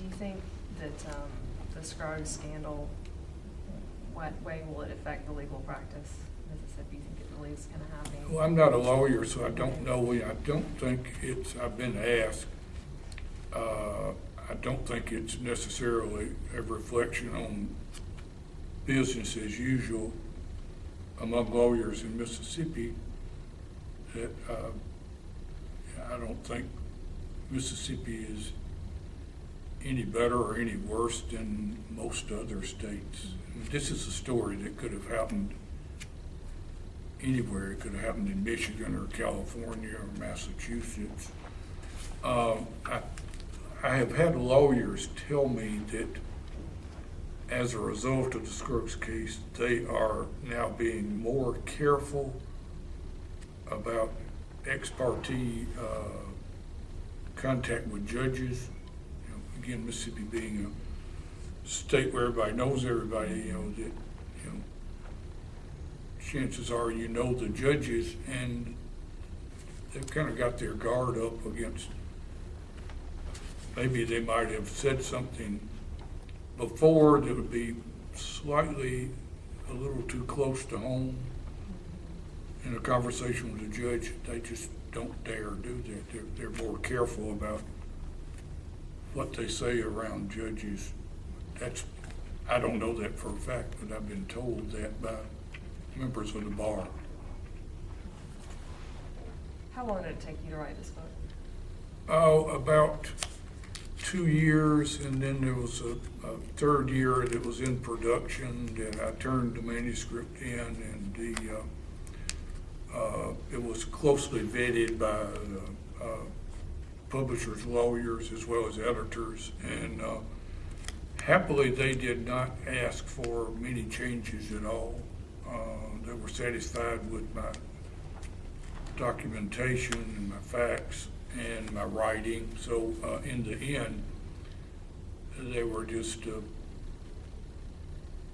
Do you think that the Scruggs scandal, what way will it affect the legal practice in Mississippi? Do you think it really is going to have any? Well, I'm not a lawyer, so I don't know. I don't think I've been asked. I don't think it's necessarily a reflection on business as usual among lawyers in Mississippi. That I don't think Mississippi is any better or any worse than most other states. I mean, this is a story that could have happened anywhere. It could have happened in Michigan or California or Massachusetts. I have had lawyers tell me that as a result of the Scruggs case, they are now being more careful about ex parte contact with judges. You know, again, Mississippi being a state where everybody knows everybody, that chances are you know the judges, and they've kind of got their guard up against maybe they might have said something before that would be slightly a little too close to home in a conversation with a judge. They just don't dare do that. They're more careful about what they say around judges. I don't know that for a fact, but I've been told that by members of the bar. How long did it take you to write this book? Oh, about 2 years, and then there was a third year that was in production that I turned the manuscript in, and it was closely vetted by publishers, lawyers, as well as editors, and happily they did not ask for many changes at all. They were satisfied with my documentation and my facts and my writing. So in the end, there were just a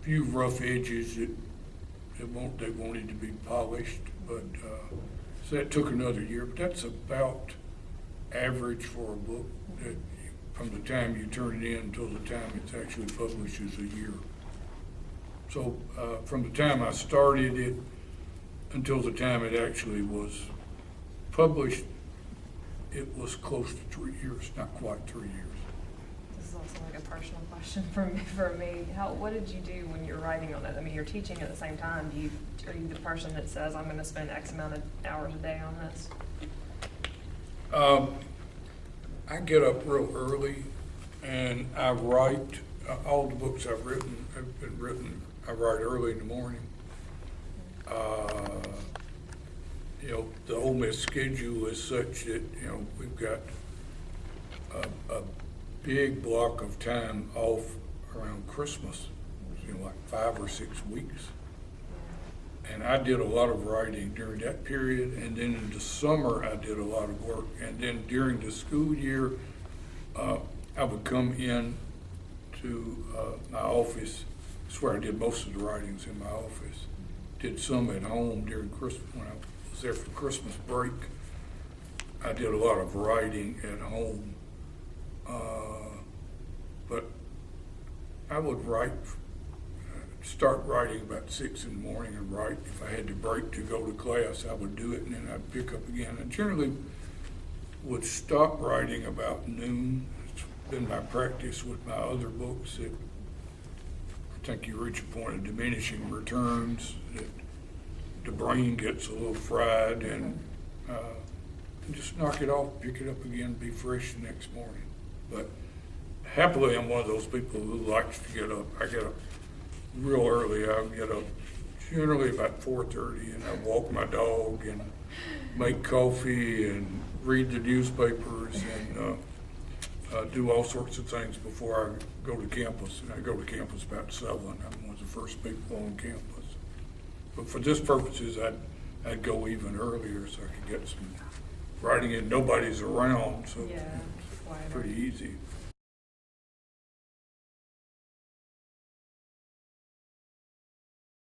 few rough edges that they wanted to be polished, but so that took another year. But that's about average for a book, that from the time you turn it in until the time it's actually published is a year. So from the time I started it until the time it actually was published, it was close to 3 years, not quite 3 years. This is also like a personal question for me. What did you do when you're writing on it? I mean, you're teaching at the same time. Are you the person that says, I'm going to spend X amount of hours a day on this? I get up real early and I write. All the books I've written have been written. I write early in the morning. The Ole Miss schedule is such that, we've got a big block of time off around Christmas, like 5 or 6 weeks. And I did a lot of writing during that period, and then in the summer I did a lot of work. And then during the school year, I would come in to my office. That's where I did most of the writings, in my office. Did some at home during Christmas, when I was there for Christmas break. I did a lot of writing at home. But I would start writing about 6 in the morning and write. If I had to break to go to class, I would do it, and then I'd pick up again. I generally would stop writing about noon. It's been my practice with my other books that I think you reach a point of diminishing returns, that the brain gets a little fried, and just knock it off, pick it up again, be fresh the next morning. But happily, I'm one of those people who likes to get up. I get up real early. I get up generally about 4:30, and I walk my dog and make coffee and read the newspapers and do all sorts of things before I go to campus. And I go to campus about 7. I'm one of the first people on campus. But for this purposes, I'd go even earlier so I could get some writing in. Nobody's around, so Yeah, it's pretty easy.